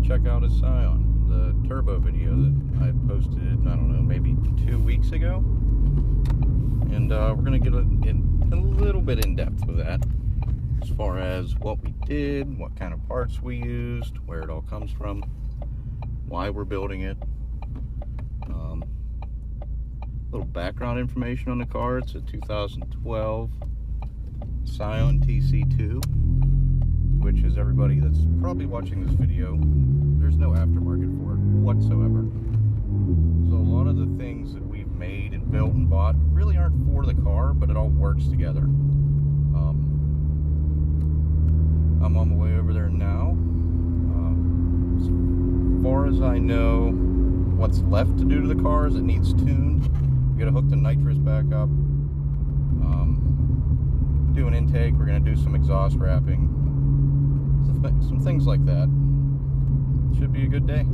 to check out his Scion, the turbo video that I posted, I don't know, maybe 2 weeks ago. And we're going to get a little bit in depth with that, as far as what we did, what kind of parts we used, where it all comes from, why we're building it. Little background information on the car. It's a 2012 Scion TC2, which is, everybody that's probably watching this video, there's no aftermarket for it whatsoever. So a lot of the things that we've made and built and bought really aren't for the car, but it all works together. I'm on my way over there now. As far as I know, what's left to do to the car is it needs tuned. We gotta hook the nitrous back up, do an intake. We're gonna do some exhaust wrapping, some things like that. Should be a good day.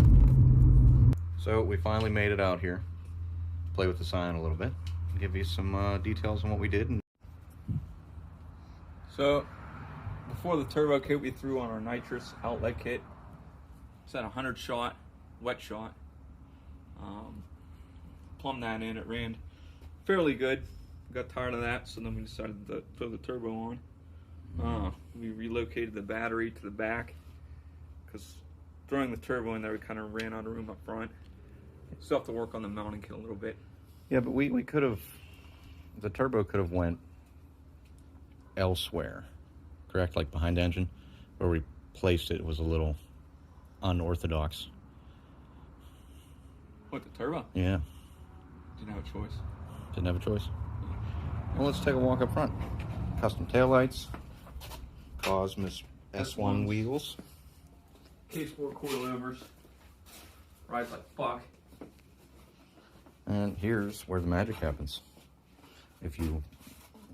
So we finally made it out here. Play with the Scion a little bit, give you some details on what we did. So before the turbo kit, we threw on our nitrous outlet kit. It's at 100 shot, wet shot. Plumbed that in, it ran fairly good. Got tired of that, so then we decided to throw the turbo on. We relocated the battery to the back, because throwing the turbo in there, we kind of ran out of room up front. Still have to work on the mounting kit a little bit. Yeah, but we could have, the turbo could have went elsewhere, correct? Like behind the engine, where we placed it was a little unorthodox. What, the turbo? Yeah. Didn't have a choice. Didn't have a choice. Well, let's take a walk up front. Custom taillights, Cosmos S1 wheels. K-Sport coilovers. Rides like fuck. And here's where the magic happens, if you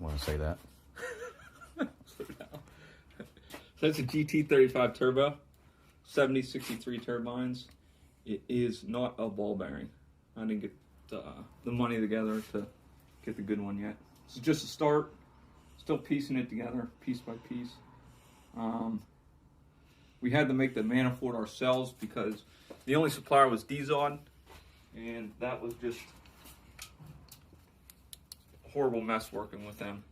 want to say that. So that's a GT35 turbo, 7063 turbines. It is not a ball bearing. I didn't get the money together to get the good one yet. It's just a start. Still piecing it together, piece by piece. We had to make the manifold ourselves because the only supplier was Dezod, and that was just a horrible mess working with them.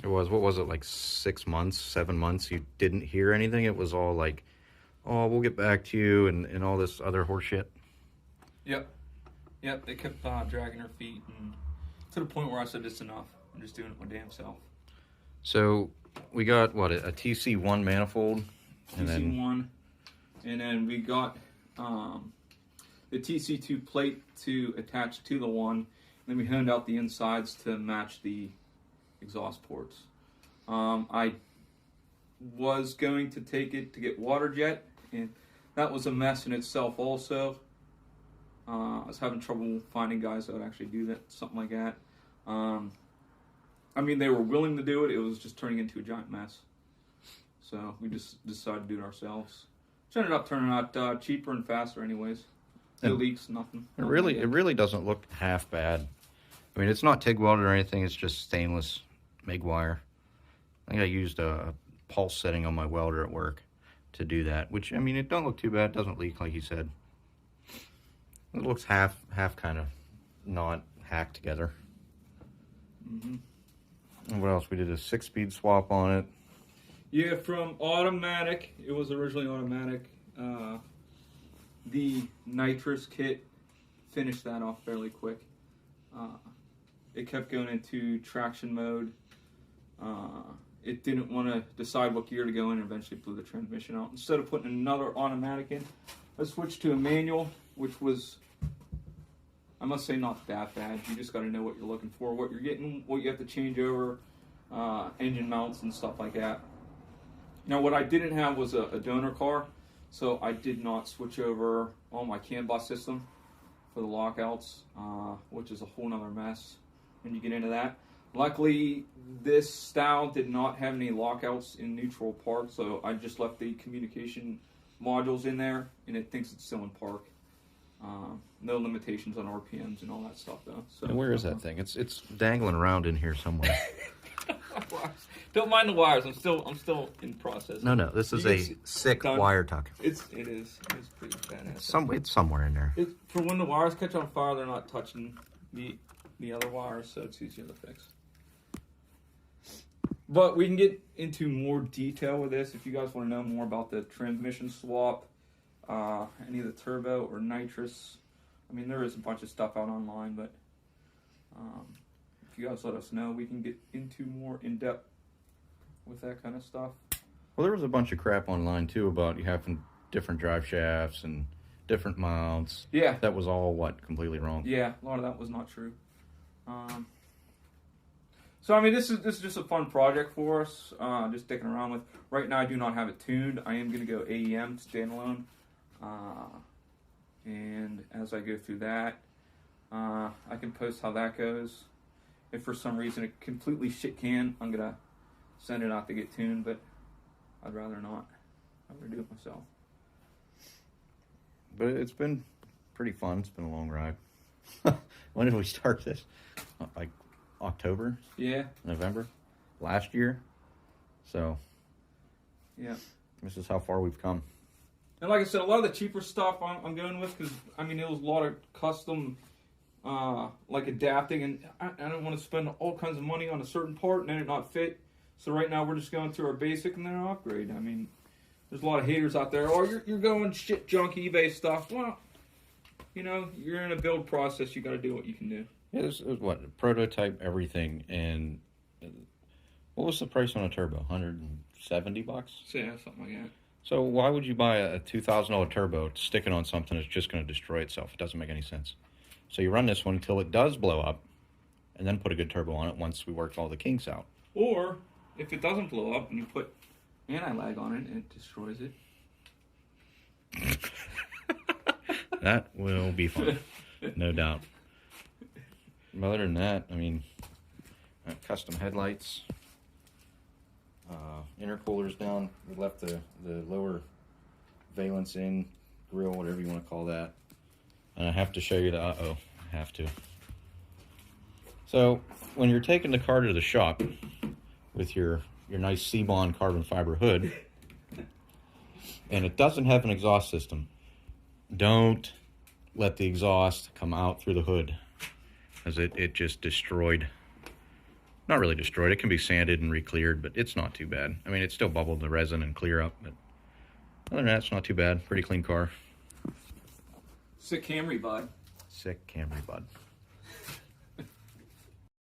It was, what was it, like 6 months, 7 months? You didn't hear anything? It was all like, oh, we'll get back to you, and all this other horse shit. Yep, they kept dragging their feet, and to the point where I said, it's enough. I'm just doing it my damn self. So we got, what, a TC1 manifold? TC1, and then we got the TC2 plate to attach to the one, and then we honed out the insides to match the exhaust ports. I was going to take it to get water jet, and that was a mess in itself also. I was having trouble finding guys that would actually do that, something like that. I mean, they were willing to do it. It was just turning into a giant mess. So we just decided to do it ourselves. Which ended up turning out cheaper and faster anyways. No leaks, nothing. It really doesn't look half bad. I mean, it's not TIG welded or anything. It's just stainless MIG wire. I think I used a pulse setting on my welder at work to do that. Which, I mean, it don't look too bad. It doesn't leak like you said. It looks half kind of not hacked together. Mm-hmm. And what else? We did a 6-speed swap on it. Yeah, from automatic, it was originally automatic. The nitrous kit finished that off fairly quick. It kept going into traction mode. It didn't want to decide what gear to go in and eventually blew the transmission out. Instead of putting another automatic in, I switched to a manual, which was, I must say, not that bad. You just got to know what you're looking for, what you're getting, what you have to change over, engine mounts and stuff like that. Now, what I didn't have was a donor car, so I did not switch over all my CAN bus system for the lockouts, which is a whole nother mess when you get into that. Luckily, this style did not have any lockouts in neutral park, so I just left the communication modules in there, and it thinks it's still in park. No limitations on RPMs and all that stuff, though. So, and where is that thing? It's dangling around in here somewhere. Don't mind the wires. I'm still in process. No, this is You a can see- sick done. wire tuck. It is. It's pretty badass. It's somewhere in there. For when the wires catch on fire, they're not touching the other wires, so it's easier to fix. But we can get into more detail with this if you guys want to know more about the transmission swap, any of the turbo or nitrous. I mean, there is a bunch of stuff out online, but if you guys let us know, we can get into more in depth with that kind of stuff. Well, there was a bunch of crap online too about you having different drive shafts and different mounts. Yeah. That was all completely wrong. Yeah, a lot of that was not true. So I mean, this is just a fun project for us. Just sticking around with. Right now, I do not have it tuned. I am going to go AEM standalone, and as I go through that, I can post how that goes. If for some reason it completely shit can, I'm gonna send it out to get tuned, but I'd rather not. I'm gonna do it myself. But it's been pretty fun. It's been a long ride. When did we start this? Like October? Yeah. November? Last year? So, Yeah. this is how far we've come. And like I said, a lot of the cheaper stuff I'm going with because, I mean, it was a lot of custom, like adapting, and I don't want to spend all kinds of money on a certain part and then it not fit. So right now we're just going through our basic and then our upgrade. I mean, there's a lot of haters out there. Oh, you're going shit junk eBay stuff. Well, you know, you're in a build process. You got to do what you can do. Yeah, this is what? Prototype everything. And what was the price on a turbo? $170? So yeah, something like that. So why would you buy a $2,000 turbo, stick it on something that's just going to destroy itself? It doesn't make any sense. So you run this one until it does blow up, and then put a good turbo on it once we work all the kinks out. Or if it doesn't blow up and you put anti-lag on it and it destroys it. That will be fun, no doubt. But other than that, I mean, custom headlights, intercoolers down. We left the lower valence in, grill, whatever you want to call that. And I have to show you the I have to. So when you're taking the car to the shop with your nice Seabond carbon fiber hood, and it doesn't have an exhaust system, don't let the exhaust come out through the hood, as it just destroyed. Not really destroyed. It can be sanded and re-cleared, but it's not too bad. I mean, it still bubbled the resin and clear up, but other than that, it's not too bad. Pretty clean car. Sick Camry, bud. Sick Camry, bud.